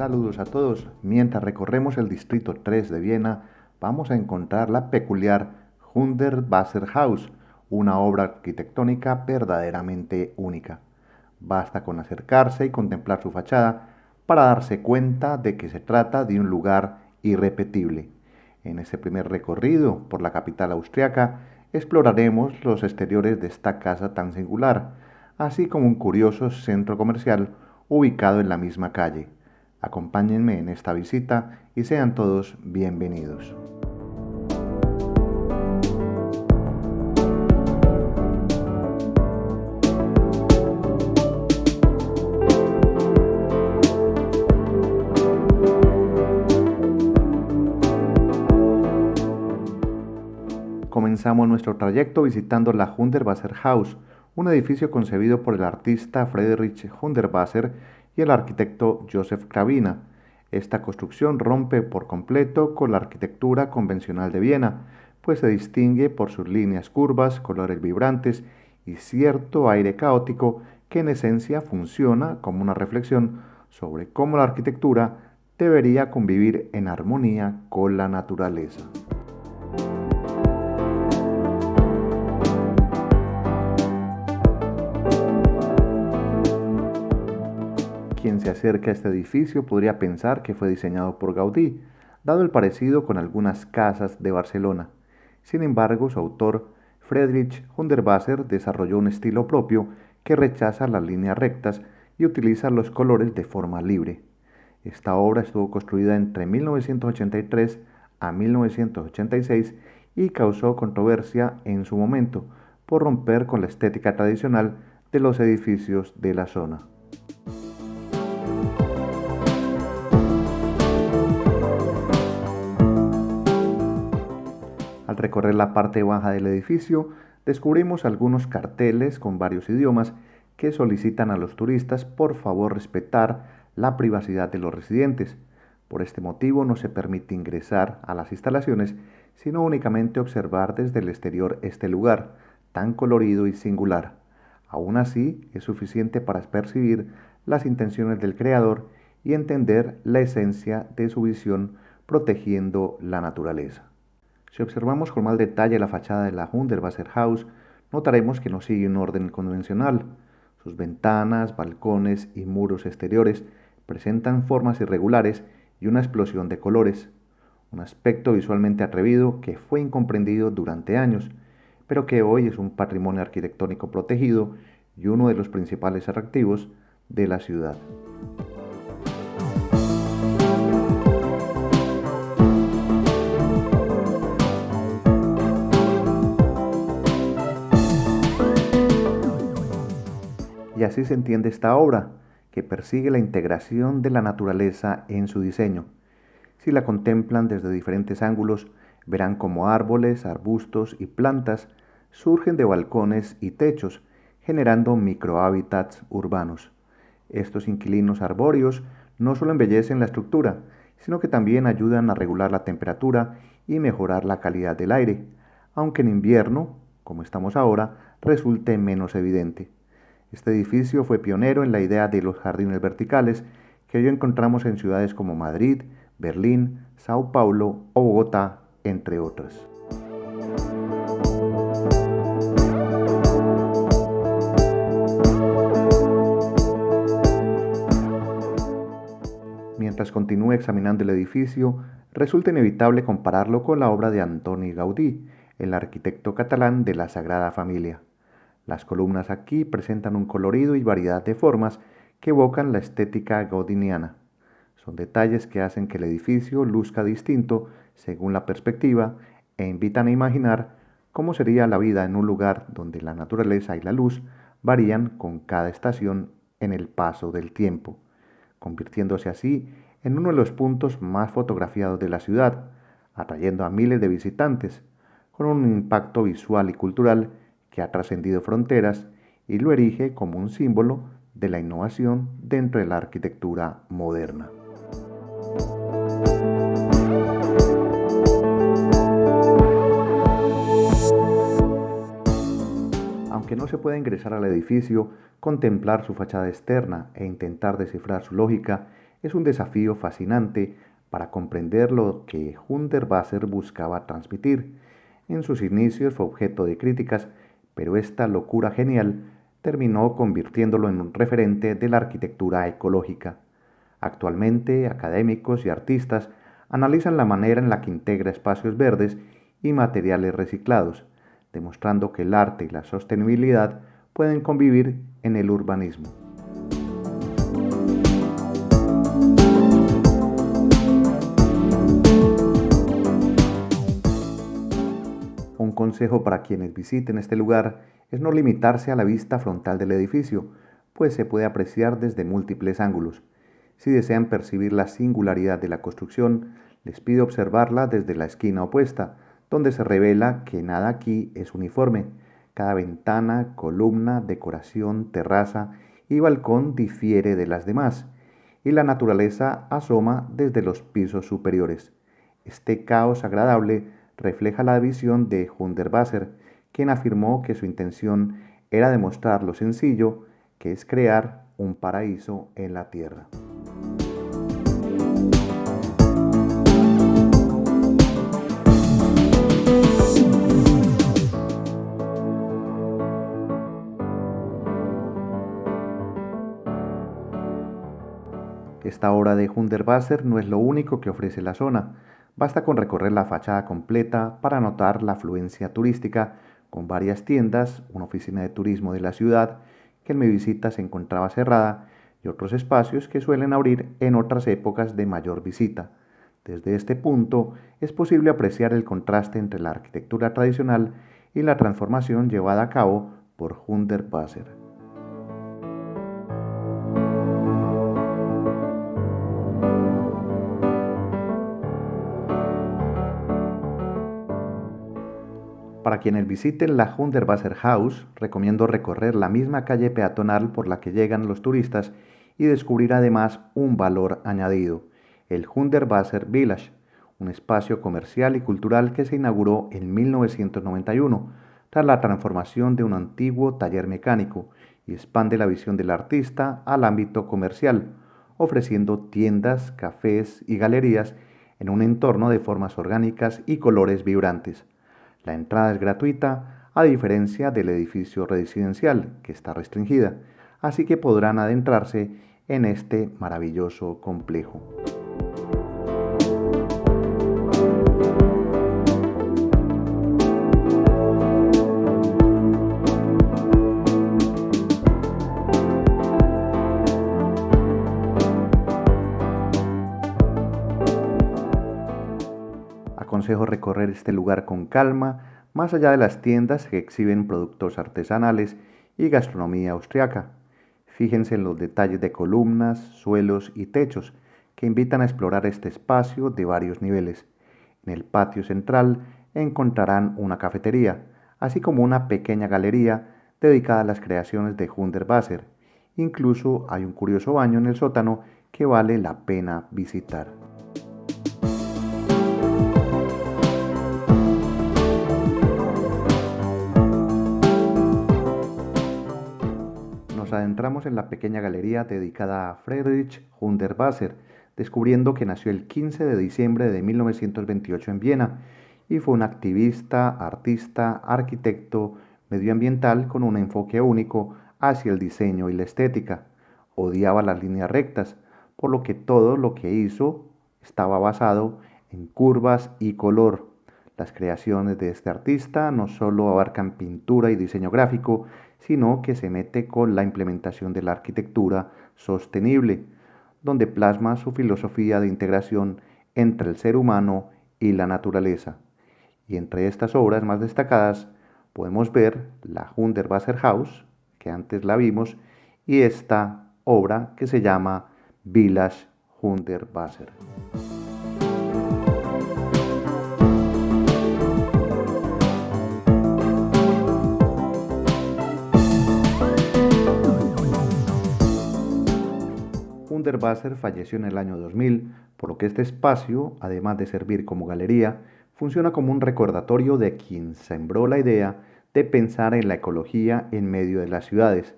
Saludos a todos. Mientras recorremos el distrito 3 de Viena, vamos a encontrar la peculiar Hundertwasserhaus, una obra arquitectónica verdaderamente única. Basta con acercarse y contemplar su fachada para darse cuenta de que se trata de un lugar irrepetible. En este primer recorrido por la capital austriaca, exploraremos los exteriores de esta casa tan singular, así como un curioso centro comercial ubicado en la misma calle. Acompáñenme en esta visita y sean todos bienvenidos. Comenzamos nuestro trayecto visitando la Hundertwasserhaus, un edificio concebido por el artista Friedrich Hundertwasser y el arquitecto Joseph Cravina. Esta construcción rompe por completo con la arquitectura convencional de Viena, pues se distingue por sus líneas curvas, colores vibrantes y cierto aire caótico que en esencia funciona como una reflexión sobre cómo la arquitectura debería convivir en armonía con la naturaleza. Quien se acerca a este edificio podría pensar que fue diseñado por Gaudí, dado el parecido con algunas casas de Barcelona. Sin embargo, su autor, Friedrich Hundertwasser, desarrolló un estilo propio que rechaza las líneas rectas y utiliza los colores de forma libre. Esta obra estuvo construida entre 1983 a 1986 y causó controversia en su momento por romper con la estética tradicional de los edificios de la zona. Al recorrer la parte baja del edificio, descubrimos algunos carteles con varios idiomas que solicitan a los turistas por favor respetar la privacidad de los residentes. Por este motivo no se permite ingresar a las instalaciones, sino únicamente observar desde el exterior este lugar, tan colorido y singular. Aún así, es suficiente para percibir las intenciones del creador y entender la esencia de su visión protegiendo la naturaleza. Si observamos con más detalle la fachada de la Hundertwasserhaus, notaremos que no sigue un orden convencional. Sus ventanas, balcones y muros exteriores presentan formas irregulares y una explosión de colores, un aspecto visualmente atrevido que fue incomprendido durante años, pero que hoy es un patrimonio arquitectónico protegido y uno de los principales atractivos de la ciudad. Y así se entiende esta obra, que persigue la integración de la naturaleza en su diseño. Si la contemplan desde diferentes ángulos, verán cómo árboles, arbustos y plantas surgen de balcones y techos, generando microhábitats urbanos. Estos inquilinos arbóreos no solo embellecen la estructura, sino que también ayudan a regular la temperatura y mejorar la calidad del aire, aunque en invierno, como estamos ahora, resulte menos evidente. Este edificio fue pionero en la idea de los jardines verticales que hoy encontramos en ciudades como Madrid, Berlín, Sao Paulo o Bogotá, entre otras. Mientras continúe examinando el edificio, resulta inevitable compararlo con la obra de Antoni Gaudí, el arquitecto catalán de la Sagrada Familia. Las columnas aquí presentan un colorido y variedad de formas que evocan la estética gaudiniana. Son detalles que hacen que el edificio luzca distinto según la perspectiva e invitan a imaginar cómo sería la vida en un lugar donde la naturaleza y la luz varían con cada estación en el paso del tiempo, convirtiéndose así en uno de los puntos más fotografiados de la ciudad, atrayendo a miles de visitantes, con un impacto visual y cultural que ha trascendido fronteras y lo erige como un símbolo de la innovación dentro de la arquitectura moderna. Aunque no se puede ingresar al edificio, contemplar su fachada externa e intentar descifrar su lógica es un desafío fascinante para comprender lo que Hundertwasser buscaba transmitir. En sus inicios fue objeto de críticas, pero esta locura genial terminó convirtiéndolo en un referente de la arquitectura ecológica. Actualmente, académicos y artistas analizan la manera en la que integra espacios verdes y materiales reciclados, demostrando que el arte y la sostenibilidad pueden convivir en el urbanismo. Un consejo para quienes visiten este lugar es no limitarse a la vista frontal del edificio, pues se puede apreciar desde múltiples ángulos. Si desean percibir la singularidad de la construcción, les pido observarla desde la esquina opuesta, donde se revela que nada aquí es uniforme. Cada ventana, columna, decoración, terraza y balcón difiere de las demás, y la naturaleza asoma desde los pisos superiores. Este caos agradable refleja la visión de Hundertwasser, quien afirmó que su intención era demostrar lo sencillo que es crear un paraíso en la tierra. Esta obra de Hundertwasser no es lo único que ofrece la zona. Basta con recorrer la fachada completa para notar la afluencia turística, con varias tiendas, una oficina de turismo de la ciudad, que en mi visita se encontraba cerrada, y otros espacios que suelen abrir en otras épocas de mayor visita. Desde este punto es posible apreciar el contraste entre la arquitectura tradicional y la transformación llevada a cabo por Hundertwasser. Para quienes visiten la Hundertwasser House, recomiendo recorrer la misma calle peatonal por la que llegan los turistas y descubrir además un valor añadido, el Hundertwasser Village, un espacio comercial y cultural que se inauguró en 1991 tras la transformación de un antiguo taller mecánico y expande la visión del artista al ámbito comercial, ofreciendo tiendas, cafés y galerías en un entorno de formas orgánicas y colores vibrantes. La entrada es gratuita, a diferencia del edificio residencial, que está restringida, así que podrán adentrarse en este maravilloso complejo. Aconsejo recorrer este lugar con calma, más allá de las tiendas que exhiben productos artesanales y gastronomía austriaca. Fíjense en los detalles de columnas, suelos y techos que invitan a explorar este espacio de varios niveles. En el patio central encontrarán una cafetería, así como una pequeña galería dedicada a las creaciones de Hundertwasser. Incluso hay un curioso baño en el sótano que vale la pena visitar. Nos adentramos en la pequeña galería dedicada a Friedrich Hundertwasser, descubriendo que nació el 15 de diciembre de 1928 en Viena y fue un activista, artista, arquitecto medioambiental con un enfoque único hacia el diseño y la estética. Odiaba las líneas rectas, por lo que todo lo que hizo estaba basado en curvas y color. Las creaciones de este artista no solo abarcan pintura y diseño gráfico, sino que se mete con la implementación de la arquitectura sostenible, donde plasma su filosofía de integración entre el ser humano y la naturaleza. Y entre estas obras más destacadas podemos ver la Hundertwasser House, que antes la vimos, y esta obra que se llama Village Hundertwasser. Hundertwasser falleció en el año 2000, por lo que este espacio, además de servir como galería, funciona como un recordatorio de quien sembró la idea de pensar en la ecología en medio de las ciudades.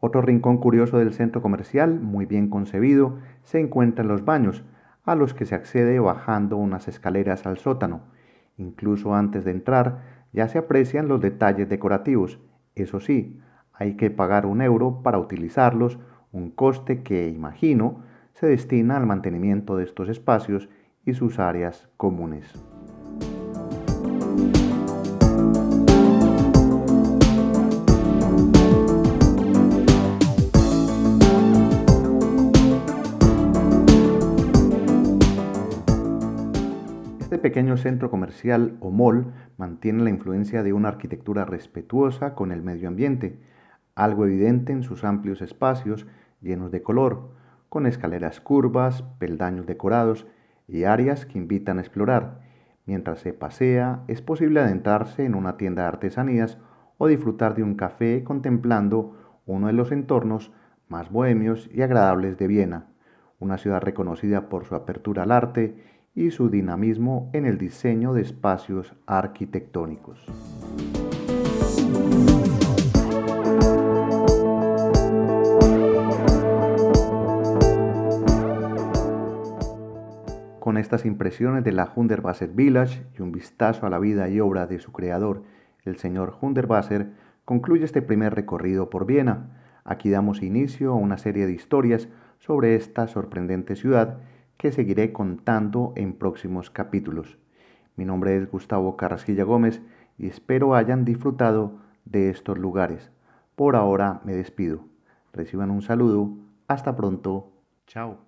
Otro rincón curioso del centro comercial, muy bien concebido, se encuentra en los baños, a los que se accede bajando unas escaleras al sótano. Incluso antes de entrar ya se aprecian los detalles decorativos. Eso sí, hay que pagar 1 euro para utilizarlos, un coste que, imagino, se destina al mantenimiento de estos espacios y sus áreas comunes. Este pequeño centro comercial o mall mantiene la influencia de una arquitectura respetuosa con el medio ambiente, algo evidente en sus amplios espacios llenos de color, con escaleras curvas, peldaños decorados y áreas que invitan a explorar. Mientras se pasea, es posible adentrarse en una tienda de artesanías o disfrutar de un café contemplando uno de los entornos más bohemios y agradables de Viena, una ciudad reconocida por su apertura al arte y su dinamismo en el diseño de espacios arquitectónicos. Con estas impresiones de la Hundertwasser Village y un vistazo a la vida y obra de su creador, el señor Hundertwasser, concluye este primer recorrido por Viena. Aquí damos inicio a una serie de historias sobre esta sorprendente ciudad que seguiré contando en próximos capítulos. Mi nombre es Gustavo Carrasquilla Gómez y espero hayan disfrutado de estos lugares. Por ahora me despido. Reciban un saludo. Hasta pronto. Chao.